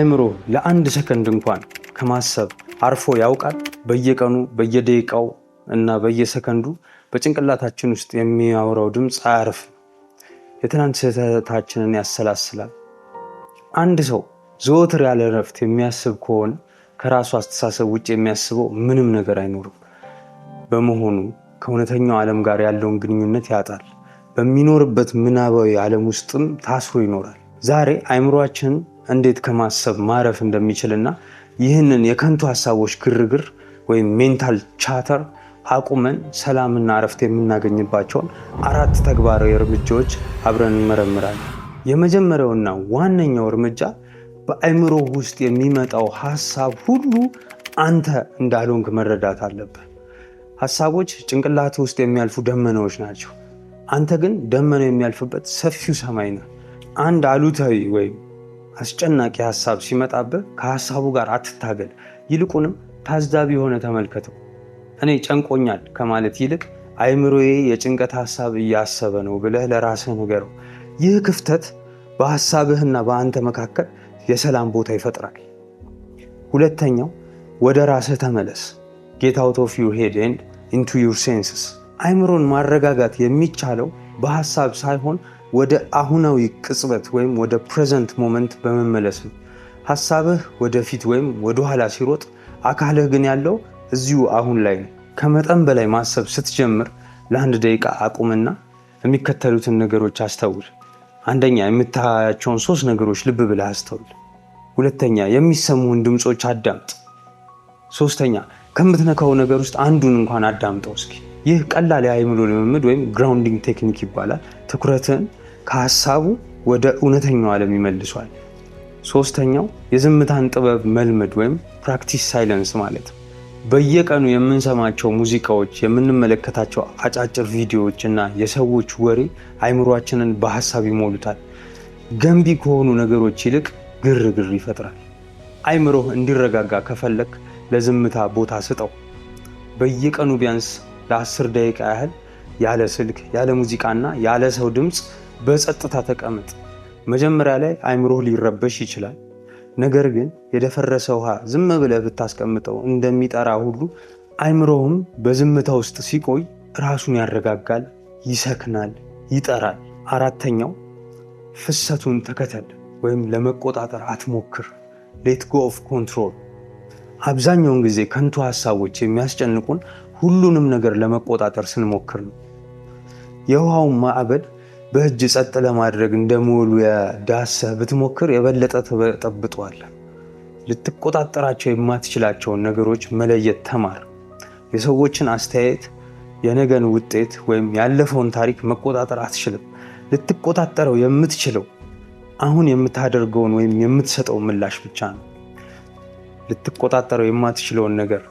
አይምሮ ለአንድ ሰከንድ እንኳን ከማሰብ አርፎ ያውቃል? በየቀኑ በየደቂቃው እና በየሰከንዱ በጭንቅላታችን ውስጥ የሚያወራው ድምፅ አያርፍም። የትናንት ስህተታችንን ያሰላስላል። አንድ ሰው ዘወትር ያለ እረፍት የሚያስብ ከሆነ ከራሱ አስተሳሰብ ውጭ የሚያስበው ምንም ነገር አይኖርም። በመሆኑ ከእውነተኛው ዓለም ጋር ያለውን ግንኙነት ያጣል። በሚኖርበት ምናባዊ ዓለም ውስጥም ታስሮ ይኖራል። ዛሬ አይምሮአችን እንዴት ከማሰብ ማረፍ እንደሚችልና ይህንን የከንቱ ሐሳቦች ግርግር ወይም ሜንታል ቻተር አቁመን ሰላምና እረፍት የምናገኝባቸውን 4 ተግባራዊ እርምጃዎች አብረን እንመረምራለን። የመጀመሪያውና ዋነኛው እርምጃ በአይምሮ ውስጥ የሚመጣው ሐሳብ ሁሉ አንተ እንዳልሆንክ መረዳት አለብህ። ሐሳቦች ጭንቅላት ውስጥ የሚያልፉ ደመናዎች ናቸው። አንተ ግን ደመናው የሚያልፍበት ሰፊው ሰማይ ነህ። አንድ አሉታዊ ወይም አስጨናቂ ሐሳብ ሲመጣብህ ከሐሳቡ ጋር አትታገል። ይልቁንም ታዛቢ ሆነ ተመልከተው። እኔ ጨንቆኛል ከማለት ይልቅ አይምሮዬ የጭንቀት ሐሳብ እያሰበ ነው ብለህ ለራስህ ንገረው። ይህ ክፍተት በሐሳብህና በአንተ መካከል የሰላም ቦታ ይፈጥራል። ሁለተኛው፣ ወደ ራስህ ተመለስ። Get out of your head and into your senses። አይምሮን ማረጋጋት የሚቻለው በሐሳብ ሳይሆን ወደ አሁናዊ ቅጽበት ወይም ወደ ፕሬዘንት ሞመንት በመመለስ ነው። ሐሳብህ ወደፊት ወይም ወደ ኋላ ሲሮጥ፣ አካልህ ግን ያለው እዚሁ አሁን ላይ ነው። ከመጠን በላይ ማሰብ ስትጀምር ለአንድ ደቂቃ አቁምና የሚከተሉትን ነገሮች አስተውል። አንደኛ፣ የምታያቸውን 3 ነገሮች ልብ ብለህ አስተውል። ሁለተኛ፣ የሚሰሙህን ድምፆች አዳምጥ። ሶስተኛ፣ ከምትነካው ነገር ውስጥ አንዱን እንኳን አዳምጠው እስኪ። ይህ ቀላል የአይምሮ ልምምድ ወይም ግራውንዲንግ ቴክኒክ ይባላል። ትኩረትን ከሐሳቡ ወደ እውነተኛው ዓለም ይመልሷል። ሶስተኛው፣ የዝምታን ጥበብ መልመድ ወይም ፕራክቲስ ሳይለንስ ማለት ነው። በየቀኑ የምንሰማቸው ሙዚቃዎች፣ የምንመለከታቸው አጫጭር ቪዲዮዎች እና የሰዎች ወሬ አይምሯችንን በሐሳብ ይሞሉታል። ገንቢ ከሆኑ ነገሮች ይልቅ ግርግር ይፈጥራል። አይምሮህ እንዲረጋጋ ከፈለክ ለዝምታ ቦታ ስጠው። በየቀኑ ቢያንስ ለ10 ደቂቃ ያህል ያለ ስልክ፣ ያለ ሙዚቃና ያለ ሰው ድምፅ በጸጥታ ተቀመጥ። መጀመሪያ ላይ አይምሮህ ሊረበሽ ይችላል። ነገር ግን የደፈረሰ ውሃ ዝም ብለህ ብታስቀምጠው እንደሚጠራ ሁሉ አይምሮህም በዝምታ ውስጥ ሲቆይ ራሱን ያረጋጋል፣ ይሰክናል፣ ይጠራል። አራተኛው፣ ፍሰቱን ተከተል ወይም ለመቆጣጠር አትሞክር። ሌት ጎ ኦፍ ኮንትሮል። አብዛኛውን ጊዜ ከንቱ ሐሳቦች የሚያስጨንቁን ሁሉንም ነገር ለመቆጣጠር ስንሞክር ነው። የውሃውን ማዕበል በእጅ ጸጥ ለማድረግ እንደመወልወያ ዳሰህ ብትሞክር የበለጠ ተበጥብጧል። ልትቆጣጠራቸው የማትችላቸውን ነገሮች መለየት ተማር። የሰዎችን አስተያየት፣ የነገን ውጤት ወይም ያለፈውን ታሪክ መቆጣጠር አትችልም። ልትቆጣጠረው የምትችለው አሁን የምታደርገውን ወይም የምትሰጠው ምላሽ ብቻ ነው። ልትቆጣጠረው የማትችለውን ነገር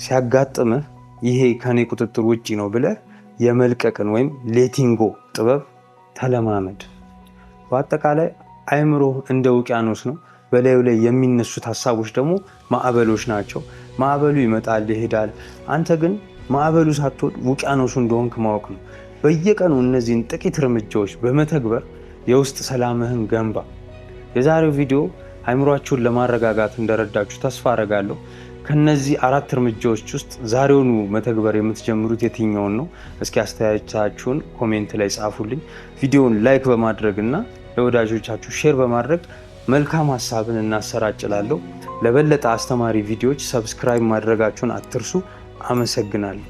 ሲያጋጥምህ ይሄ ከኔ ቁጥጥር ውጪ ነው ብለህ የመልቀቅን ወይም ሌቲንጎ ጥበብ ተለማመድ። በአጠቃላይ አይምሮ እንደ ውቅያኖስ ነው። በላዩ ላይ የሚነሱት ሐሳቦች ደግሞ ማዕበሎች ናቸው። ማዕበሉ ይመጣል ይሄዳል። አንተ ግን ማዕበሉ ሳትሆን ውቅያኖሱ እንደሆንክ ማወቅ ነው። በየቀኑ እነዚህን ጥቂት እርምጃዎች በመተግበር የውስጥ ሰላምህን ገንባ። የዛሬው ቪዲዮ አይምሮአችሁን ለማረጋጋት እንደረዳችሁ ተስፋ አረጋለሁ። ከነዚህ 4 እርምጃዎች ውስጥ ዛሬውኑ መተግበር የምትጀምሩት የትኛውን ነው? እስኪ አስተያየታችሁን ኮሜንት ላይ ጻፉልኝ። ቪዲዮውን ላይክ በማድረግ እና ለወዳጆቻችሁ ሼር በማድረግ መልካም ሐሳብን እናሰራጭላለሁ። ለበለጠ አስተማሪ ቪዲዮዎች ሰብስክራይብ ማድረጋችሁን አትርሱ። አመሰግናለሁ።